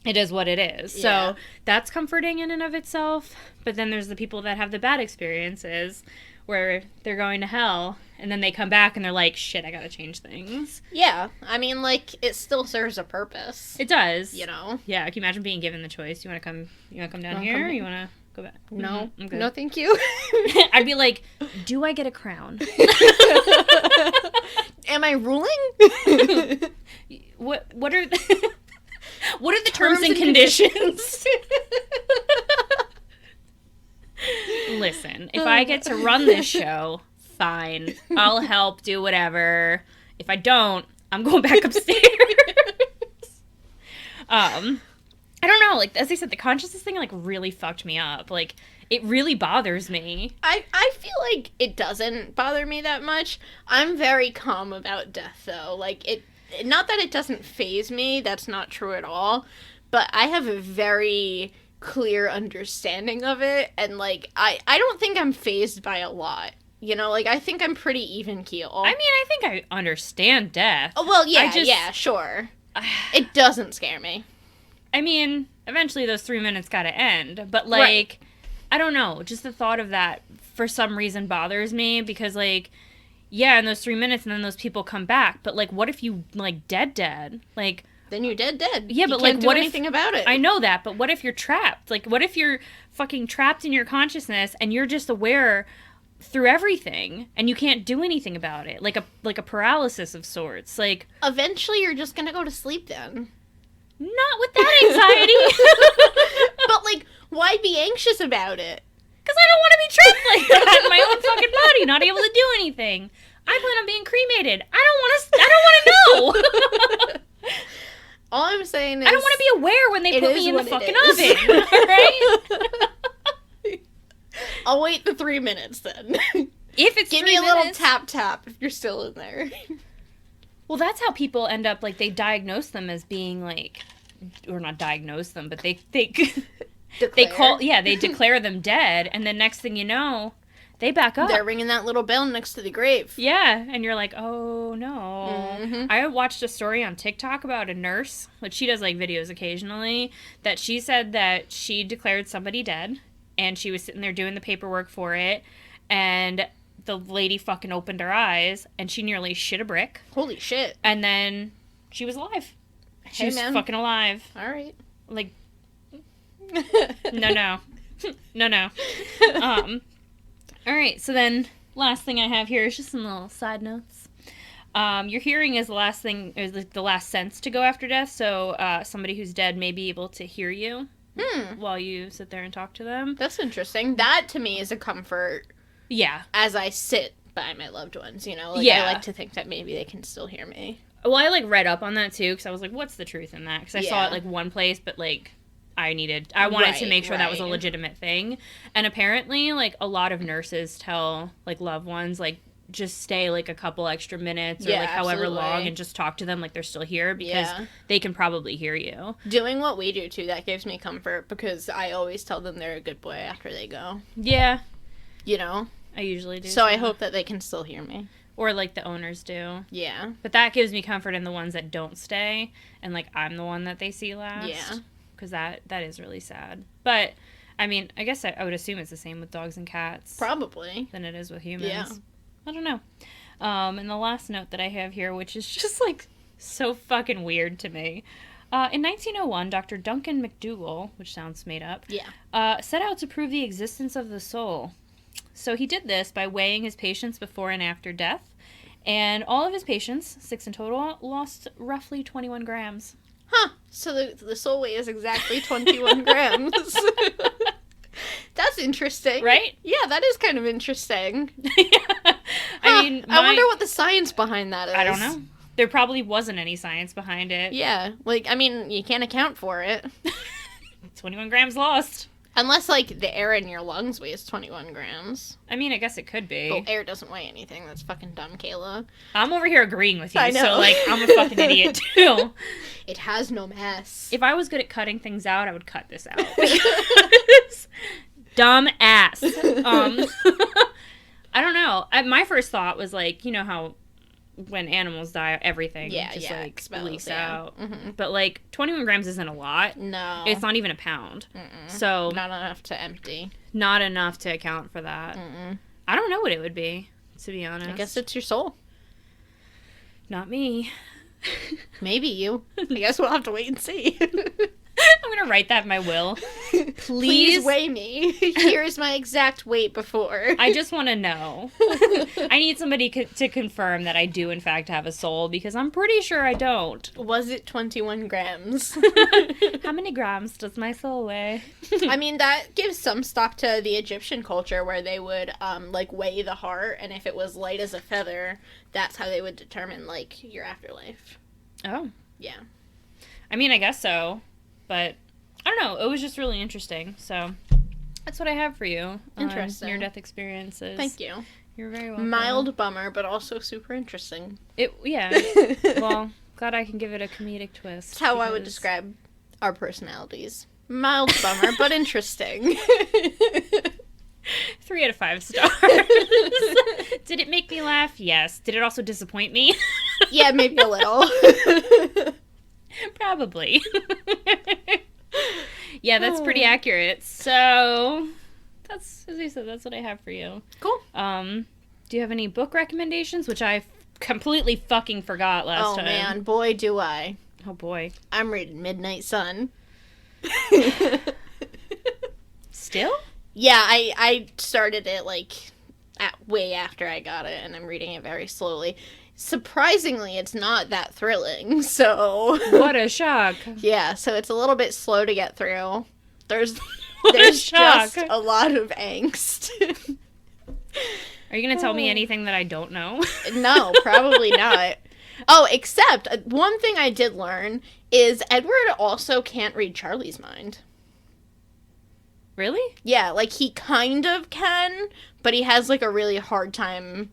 it is what it is. So that's comforting in and of itself. But then there's the people that have the bad experiences where they're going to hell and then they come back and they're like, shit, I gotta change things. Yeah. I mean, like, it still serves a purpose. It does. You know? Yeah. Can you imagine being given the choice? You wanna come down here? Or you wanna go back? No. Okay. No, thank you. I'd be like, do I get a crown? Am I ruling? What are what are the terms and conditions? Listen, if I get to run this show, fine. I'll help, do whatever. If I don't, I'm going back upstairs. I don't know, like, as I said, the consciousness thing, like, really fucked me up. Like, it really bothers me. I feel like it doesn't bother me that much. I'm very calm about death, though. Like, not that it doesn't faze me, that's not true at all, but I have a very clear understanding of it, and, like, I don't think I'm fazed by a lot. You know, like, I think I'm pretty even keel. I mean, I think I understand death. Oh, well, yeah, sure. It doesn't scare me. I mean, eventually those 3 minutes gotta end, but, like, Right. I don't know, just the thought of that, for some reason, bothers me, because, like, yeah, in those 3 minutes, and then those people come back, but, like, what if you, like, dead? Like... Then you're dead. Yeah, but, you like, can't do what anything about it. I know that, but what if you're trapped? Like, what if you're fucking trapped in your consciousness, and you're just aware through everything, and you can't do anything about it? Like a paralysis of sorts, like... Eventually, you're just gonna go to sleep then. Not with that anxiety! But, like, why be anxious about it? Because I don't want to be trapped like that in my own fucking body, not able to do anything. I plan on being cremated. I don't want to know. All I'm saying is... I don't want to be aware when they put me in the fucking oven. Right? I'll wait the 3 minutes then. If it's Give 3 me a minutes. little tap if you're still in there. Well, that's how people end up, like, they diagnose them as being, like... Or not diagnose them, but they declare them dead, and then next thing you know, they back up. They're ringing that little bell next to the grave. Yeah, and you're like, oh no. Mm-hmm. I watched a story on TikTok about a nurse, which she does like videos occasionally, that she said that she declared somebody dead, and she was sitting there doing the paperwork for it, and the lady fucking opened her eyes, and she nearly shit a brick. Holy shit. And then she was alive. She was fucking alive. All right. Like, no. All right, so then last thing I have here is just some little side notes. Your hearing is the last thing, is the last sense to go after death, so somebody who's dead may be able to hear you while you sit there and talk to them. That's interesting. That, to me, is a comfort. Yeah. As I sit by my loved ones, you know? Like, yeah. I like to think that maybe they can still hear me. Well, I, like, read up on that, too, because I was like, what's the truth in that? Because I saw it, like, one place, but, like... I wanted to make sure that was a legitimate thing. And apparently, like, a lot of nurses tell, like, loved ones, like, just stay, like, a couple extra minutes or, like, however long and just talk to them like they're still here because they can probably hear you. Doing what we do, too, that gives me comfort because I always tell them they're a good boy after they go. Yeah. You know? I usually do. So I hope that they can still hear me. Or, like, the owners do. Yeah. But that gives me comfort in the ones that don't stay and, like, I'm the one that they see last. Yeah. Because that is really sad. But, I mean, I guess I would assume it's the same with dogs and cats. Probably. Than it is with humans. Yeah. I don't know. And the last note that I have here, which is just, like, so fucking weird to me. In 1901, Dr. Duncan McDougall, which sounds made up, set out to prove the existence of the soul. So he did this by weighing his patients before and after death. And all of his patients, 6 in total, lost roughly 21 grams. Huh. So the soul weight is exactly 21 grams. That's interesting. Right? Yeah, that is kind of interesting. Yeah. I mean, I wonder what the science behind that is. I don't know. There probably wasn't any science behind it. Yeah, like, I mean, you can't account for it. 21 grams lost. Unless, like, the air in your lungs weighs 21 grams. I mean, I guess it could be. Well, air doesn't weigh anything. That's fucking dumb, Kayla. I'm over here agreeing with you, I know. so, like, I'm a fucking idiot, too. It has no mass. If I was good at cutting things out, I would cut this out. Dumb ass. I don't know. My first thought was, like, you know how when animals die, everything just like expels, leaks yeah. out. Mm-hmm. But like 21 grams isn't a lot. No. It's not even a pound. Mm-mm. So not enough to empty. Not enough to account for that. Mm-mm. I don't know what it would be, to be honest. I guess it's your soul. Not me. Maybe you. I guess we'll have to wait and see. I'm going to write that in my will. Please weigh me. Here's my exact weight before. I just want to know. I need somebody to confirm that I do, in fact, have a soul, because I'm pretty sure I don't. Was it 21 grams? How many grams does my soul weigh? I mean, that gives some stock to the Egyptian culture where they would, like, weigh the heart, and if it was light as a feather, that's how they would determine, like, your afterlife. Oh. Yeah. I mean, I guess so. But, I don't know. It was just really interesting. So, that's what I have for you. Interesting. Near-death experiences. Thank you. You're very welcome. Mild bummer, but also super interesting. Yeah. Well, glad I can give it a comedic twist. That's how I would describe our personalities. Mild bummer, but interesting. 3 out of 5 stars. Did it make me laugh? Yes. Did it also disappoint me? Yeah, maybe a little. Probably. Yeah, that's pretty accurate. So, that's, as you said, that's what I have for you. Cool. Do you have any book recommendations? Which I completely fucking forgot last time. Oh, man. Boy, do I. Oh, boy. I'm reading Midnight Sun. Still? Yeah, I started it, like, way after I got it, and I'm reading it very slowly. Surprisingly, it's not that thrilling, so... What a shock. Yeah, so it's a little bit slow to get through. There's shock. just a lot of angst. Are you going to tell me anything that I don't know? No, probably not. Oh, except, one thing I did learn is Edward also can't read Charlie's mind. Really? Yeah, like, he kind of can, but he has, like, a really hard time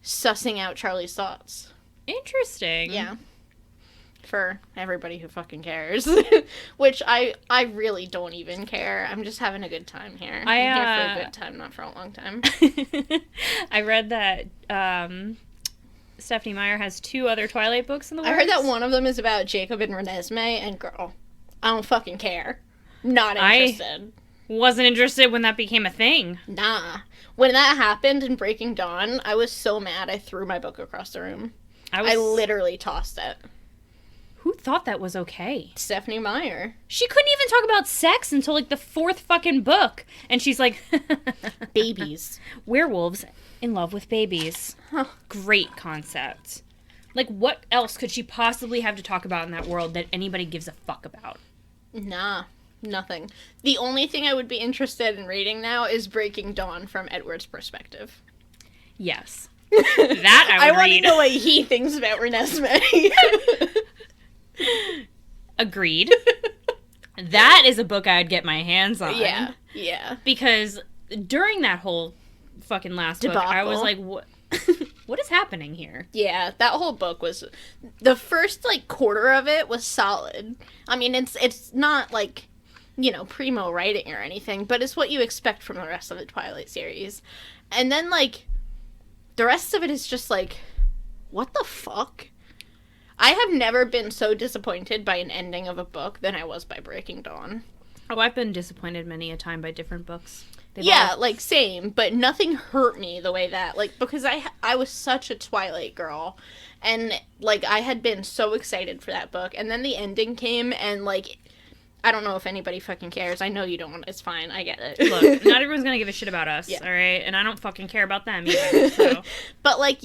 sussing out Charlie's thoughts. Interesting. Yeah. For everybody who fucking cares. Which I really don't even care. I'm just having a good time here. I'm here for a good time, not for a long time. I read that Stephenie Meyer has 2 other Twilight books in the works. I heard that one of them is about Jacob and Renesmee, and girl, I don't fucking care. Not interested. Wasn't interested when that became a thing. Nah. When that happened in Breaking Dawn, I was so mad I threw my book across the room. I literally tossed it. Who thought that was okay? Stephenie Meyer. She couldn't even talk about sex until, like, the 4th fucking book. And she's like... Babies. Werewolves in love with babies. Huh. Great concept. Like, what else could she possibly have to talk about in that world that anybody gives a fuck about? Nah. Nothing. The only thing I would be interested in reading now is Breaking Dawn from Edward's perspective. Yes. That I would read. I want to know what he thinks about Renesmee. Agreed. That is a book I would get my hands on. Yeah, yeah. Because during that whole fucking last book, I was like, what? What is happening here? Yeah, that whole book was... The first, like, quarter of it was solid. I mean, it's not, like... you know, primo writing or anything, but it's what you expect from the rest of the Twilight series. And then, like, the rest of it is just, like, what the fuck? I have never been so disappointed by an ending of a book than I was by Breaking Dawn. Oh, I've been disappointed many a time by different books. Like, same, but nothing hurt me the way that, like, because I was such a Twilight girl, and, like, I had been so excited for that book, and then the ending came, and, like... I don't know if anybody fucking cares. I know you don't. It's fine. I get it. Look, not everyone's gonna give a shit about us, all right? And I don't fucking care about them either, so. But, like,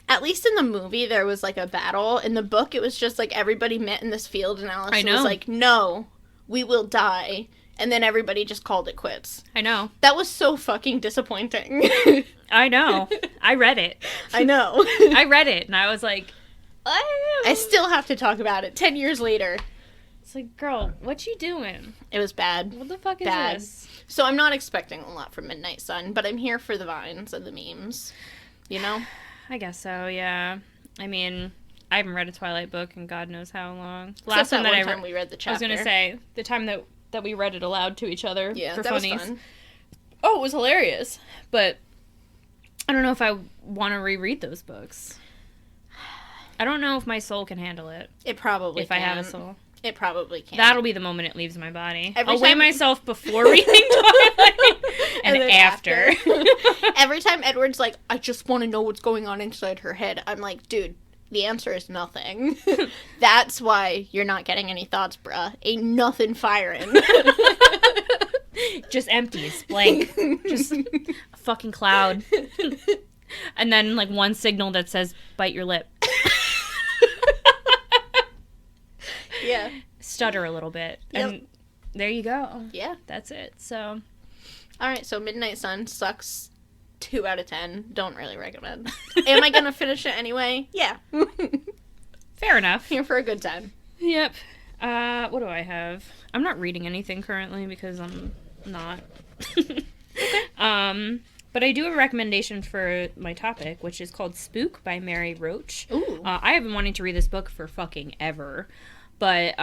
At least in the movie, there was, like, a battle. In the book, it was just, like, everybody met in this field, and Alice was like, no, we will die. And then everybody just called it quits. I know. That was so fucking disappointing. I know. I read it. I know. I read it, and I was like, I still have to talk about it 10 years later. It's like, girl, what you doing? It was bad. What the fuck is this? So I'm not expecting a lot from Midnight Sun, but I'm here for the vines and the memes. You know? I guess so, yeah. I mean, I haven't read a Twilight book in God knows how long. Last time that we read the chapter. I was going to say, the time that we read it aloud to each other for that funnies. was fun. Oh, it was hilarious. But I don't know if I want to reread those books. I don't know if my soul can handle it. It probably if I have a soul. It probably can. That'll be the moment it leaves my body. I'll weigh myself before reading Twilight and after. Every time Edward's like, I just want to know what's going on inside her head, I'm like, dude, the answer is nothing. That's why you're not getting any thoughts, bruh. Ain't nothing firing. Just empty. It's blank. Just a fucking cloud. And then, like, one signal that says, bite your lip. Yeah. Stutter a little bit. Yep. And there you go. Yeah. That's it. So. Alright, so Midnight Sun sucks 2 out of 10. Don't really recommend. Am I gonna finish it anyway? Yeah. Fair enough. Here for a good time. Yep. What do I have? I'm not reading anything currently because I'm not. But I do have a recommendation for my topic, which is called Spook by Mary Roach. Ooh. I have been wanting to read this book for fucking ever. But,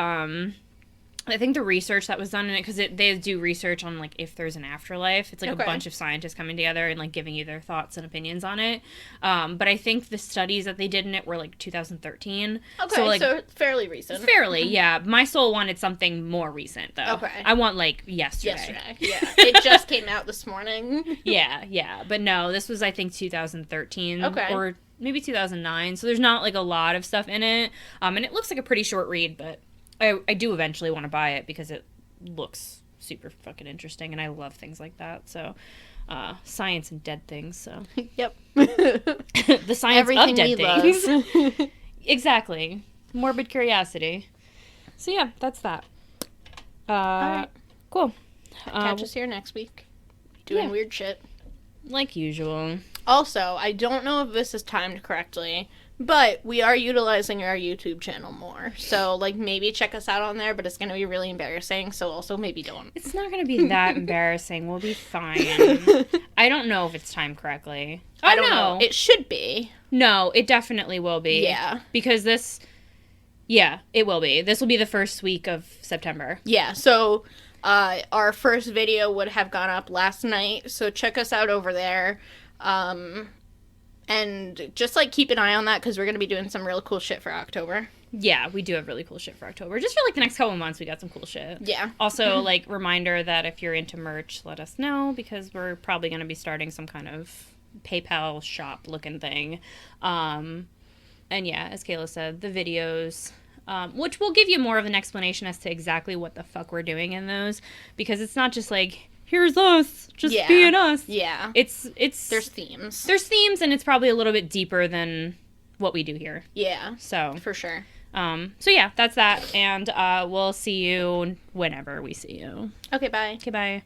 I think the research that was done in it, because they do research on, like, if there's an afterlife. It's, like, a bunch of scientists coming together and, like, giving you their thoughts and opinions on it. But I think the studies that they did in it were, like, 2013. Okay, so fairly recent. Fairly, yeah. My soul wanted something more recent, though. Okay. I want, like, yesterday. Yeah. It just came out this morning. Yeah. But no, this was, I think, 2013. Okay. Or maybe 2009. So there's not, like, a lot of stuff in it. And it looks like a pretty short read, but I do eventually want to buy it because it looks super fucking interesting, and I love things like that. So, science and dead things, so. Yep. The science Everything of dead we things. love. Exactly. Morbid curiosity. So, yeah, that's that. All right. Cool. Catch us here next week. Doing weird shit. Like usual. Also, I don't know if this is timed correctly, but we are utilizing our YouTube channel more. So, like, maybe check us out on there, but it's going to be really embarrassing, so also maybe don't. It's not going to be that embarrassing. We'll be fine. I don't know if it's timed correctly. I don't know. It should be. No, it definitely will be. Yeah. Because it will be. This will be the first week of September. Yeah, so our first video would have gone up last night, so check us out over there. And just, like, keep an eye on that, because we're going to be doing some real cool shit for October. Yeah, we do have really cool shit for October. Just for, like, the next couple months, we got some cool shit. Yeah. Also, like, reminder that if you're into merch, let us know, because we're probably going to be starting some kind of PayPal shop-looking thing. And, yeah, as Kayla said, the videos, which will give you more of an explanation as to exactly what the fuck we're doing in those, because it's not just, like, here's us, just being us. Yeah. It's There's themes. There's themes, and it's probably a little bit deeper than what we do here. Yeah. So. For sure. So yeah, that's that, and we'll see you whenever we see you. Okay, bye. Okay, bye.